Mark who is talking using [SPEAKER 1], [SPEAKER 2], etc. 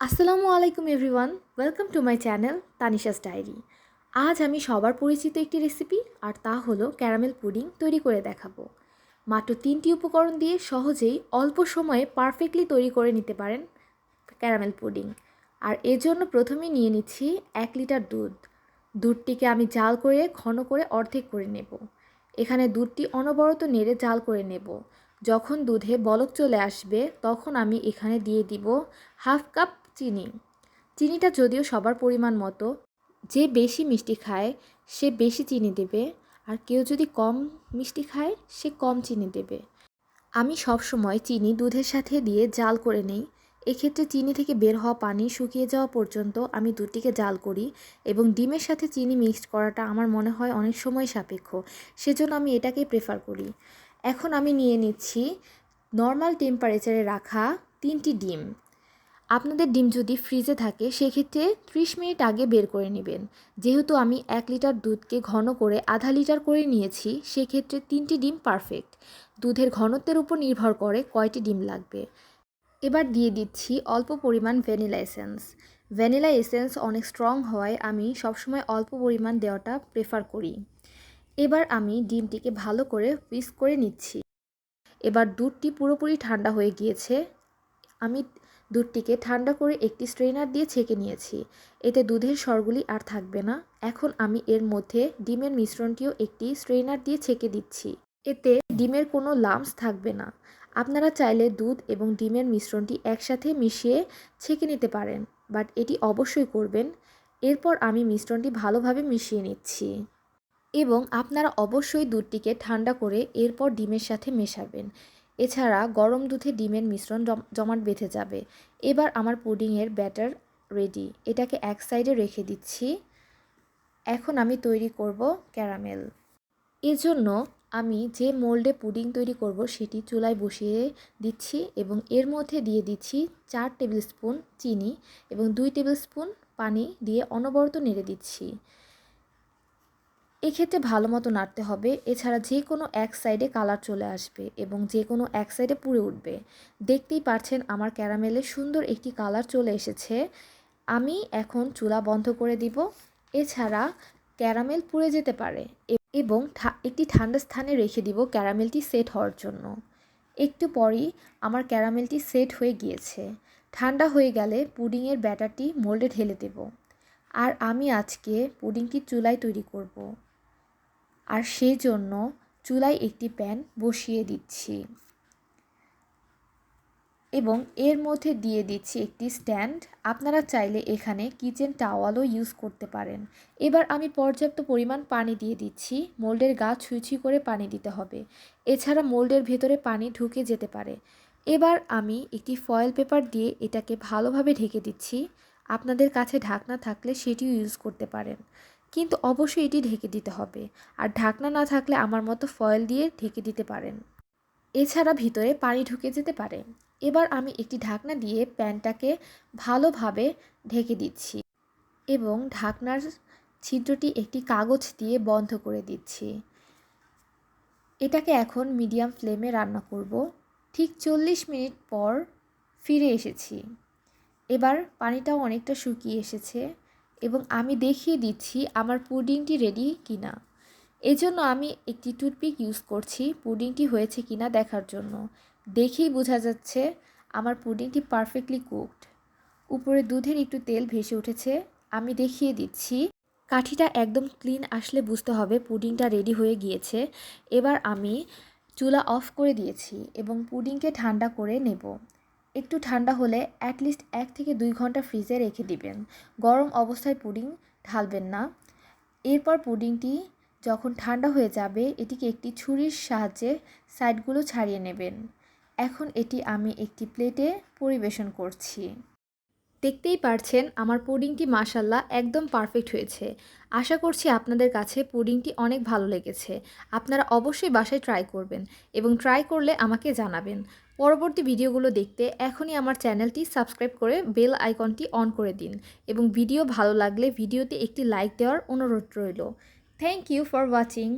[SPEAKER 1] আসসালামু আলাইকুম everyone, welcome to my channel Tanisha's diary. আজ আমি সবার পরিচিত একটি রেসিপি আর তা হলো ক্যারামেল পুডিং তৈরি করে দেখাবো। মাত্র 3টি উপকরণ দিয়ে সহজেই অল্প সময়ে পারফেক্টলি তৈরি করে নিতে পারেন ক্যারামেল পুডিং। আর এর জন্য প্রথমেই নিয়ে নিচ্ছি 1 লিটার দুধ। দুধটিকে আমি জাল করে ঘন করে অর্ধেক করে নেব। এখানে দুধটি অনবরত নেড়ে জাল করে নেব। যখন দুধে বলক চলে আসবে তখন আমি এখানে দিয়ে দিব হাফ কাপ চিনি। চিনিটা যদিও সবার পরিমাণ মতো, যে বেশি মিষ্টি খায় সে বেশি চিনি দেবে, আর কেউ যদি কম মিষ্টি খায় সে কম চিনি দেবে। আমি সবসময় চিনি দুধের সাথে দিয়ে জাল করে নেই। এক্ষেত্রে চিনি থেকে বের হওয়া পানি শুকিয়ে যাওয়া পর্যন্ত আমি দুধটিকে জাল করি এবং ডিমের সাথে চিনি মিক্সড করাটা আমার মনে হয় অনেক সময় সাপেক্ষ, সেজন্য আমি এটাকেই প্রেফার করি। এখন আমি নিয়ে নিচ্ছি নর্মাল টেম্পারেচারে রাখা 3টি ডিম। আপনাদের ডিম যদি ফ্রিজে থাকে সেক্ষেত্রে 30 মিনিট আগে বের করে নেবেন। যেহেতু আমি 1 লিটার দুধকে ঘন করে আধা লিটার করে নিয়েছি, সেক্ষেত্রে 3টি ডিম পারফেক্ট। দুধের ঘনত্বের উপর নির্ভর করে কয়টি ডিম লাগবে। এবার দিয়ে দিচ্ছি অল্প পরিমাণ ভ্যানিলা এসেন্স। ভ্যানিলা এসেন্স অনেক স্ট্রং হওয়ায় আমি সবসময় অল্প পরিমাণ দেওয়াটা প্রেফার করি। এবার আমি ডিমটিকে ভালো করে হুইস্ক করে নিচ্ছি। এবার দুধটি পুরোপুরি ঠান্ডা হয়ে গিয়েছে। আমি দুধটিকে ঠান্ডা করে একটি স্ট্রেনার দিয়ে ছেঁকে নিয়েছি। এতে দুধের সরগুলি আর থাকবে না। এখন আমি এর মধ্যে ডিমের মিশ্রণটিও একটি স্ট্রেনার দিয়ে ছেঁকে দিচ্ছি। এতে ডিমের কোনো লাম্পস থাকবে না। আপনারা চাইলে দুধ এবং ডিমের মিশ্রণটি একসাথে মিশিয়ে ছেঁকে নিতে পারেন, বাট এটি অবশ্যই করবেন। এরপর আমি মিশ্রণটি ভালোভাবে মিশিয়ে নিচ্ছি এবং আপনারা অবশ্যই দুধটিকে ঠান্ডা করে এরপর ডিমের সাথে মেশাবেন। এছাড়া গরম দুধে ডিমের মিশ্রণ জমাট বেঁধে যাবে। এবার আমার পুডিংয়ের ব্যাটার রেডি। এটাকে এক সাইডে রেখে দিচ্ছি। এখন আমি তৈরি করব ক্যারামেল। এজন্য আমি যে মোল্ডে পুডিং তৈরি করব সেটি চুলায় বসিয়ে দিচ্ছি এবং এর মধ্যে দিয়ে দিচ্ছি 4 টেবিল স্পুন চিনি এবং 2 টেবিল স্পুন পানি দিয়ে অনবরত নেড়ে দিচ্ছি। এক্ষেত্রে ভালো মতো নাড়তে হবে, এছাড়া যে কোনো এক সাইডে কালার চলে আসবে এবং যে কোনো এক সাইডে পুড়ে উঠবে। দেখতেই পাচ্ছেন আমার ক্যারামেলের সুন্দর একটি কালার চলে এসেছে। আমি এখন চুলা বন্ধ করে দিব। এছাড়া ক্যারামেল পুড়ে যেতে পারে এবং একটি ঠান্ডা স্থানে রেখে দিব ক্যারামেলটি সেট হওয়ার জন্য। একটু পরই আমার ক্যারামেলটি সেট হয়ে গিয়েছে। ঠান্ডা হয়ে গেলে পুডিংয়ের ব্যাটারটি মোল্ডে ঢেলে দেব। আর আমি আজকে পুডিংটি চুলায় তৈরি করব, আর সেই জন্য চুলায় একটি প্যান বসিয়ে দিচ্ছি এবং এর মধ্যে দিয়ে দিচ্ছি একটি স্ট্যান্ড। আপনারা চাইলে এখানে কিচেন টাওয়ালও ইউজ করতে পারেন। এবার আমি পর্যাপ্ত পরিমাণ পানি দিয়ে দিচ্ছি। মোল্ডের গা ছুঁই করে পানি দিতে হবে, এছাড়া মোল্ডের ভেতরে পানি ঢুকে যেতে পারে। এবার আমি একটি ফয়েল পেপার দিয়ে এটাকে ভালোভাবে ঢেকে দিচ্ছি। আপনাদের কাছে ঢাকনা থাকলে সেটিও ইউজ করতে পারেন, কিন্তু অবশ্যই এটি ঢেকে দিতে হবে। আর ঢাকনা না থাকলে আমার মতো ফয়েল দিয়ে ঢেকে দিতে পারেন, এছাড়া ভিতরে পানি ঢুকে যেতে পারে। এবার আমি একটি ঢাকনা দিয়ে প্যানটাকে ভালোভাবে ঢেকে দিচ্ছি এবং ঢাকনার ছিদ্রটি একটি কাগজ দিয়ে বন্ধ করে দিচ্ছি। এটাকে এখন মিডিয়াম ফ্লেমে রান্না করব। ঠিক 40 মিনিট পর ফিরে এসেছি। এবার পানিটাও অনেকটা শুকিয়ে এসেছে এবং আমি দেখিয়ে দিচ্ছি আমার পুডিংটি রেডি কিনা। এজন্য আমি একটি টুথপিক ইউজ করছি পুডিংটি হয়েছে কিনা দেখার জন্য। দেখেই বোঝা যাচ্ছে আমার পুডিংটি পারফেক্টলি কুকড। উপরে দুধের একটু তেল ভেসে উঠেছে। আমি দেখিয়ে দিচ্ছি। কাঠিটা একদম ক্লিন আসলে বুঝতে হবে পুডিংটা রেডি হয়ে গিয়েছে। এবার আমি চুলা অফ করে দিয়েছি এবং পুডিংকে ঠান্ডা করে নেব। একটু ঠান্ডা হলে অ্যাটলিস্ট 1 থেকে 2 ঘন্টা ফ্রিজে রেখে দিবেন। গরম অবস্থায় পুডিং ঢালবেন না। এরপর পুডিংটি যখন ঠান্ডা হয়ে যাবে এটিকে একটি ছুরির সাহায্যে সাইডগুলো ছাড়িয়ে নেবেন। এখন এটি আমি একটি প্লেটে পরিবেশন করছি। দেখতেই পারছেন আমার পুডিংটি মাশাআল্লাহ একদম পারফেক্ট হয়েছে। আশা করছি আপনাদের কাছে পুডিংটি অনেক ভালো লেগেছে। আপনারা অবশ্যই বাসায় ট্রাই করবেন এবং ট্রাই করলে আমাকে জানাবেন। পরবর্তী ভিডিওগুলো দেখতে এখনই আমার চ্যানেলটি সাবস্ক্রাইব করে বেল আইকনটি অন করে দিন এবং ভিডিও ভালো লাগলে ভিডিওতে একটি লাইক দেওয়ার অনুরোধ রইল। Thank you for watching.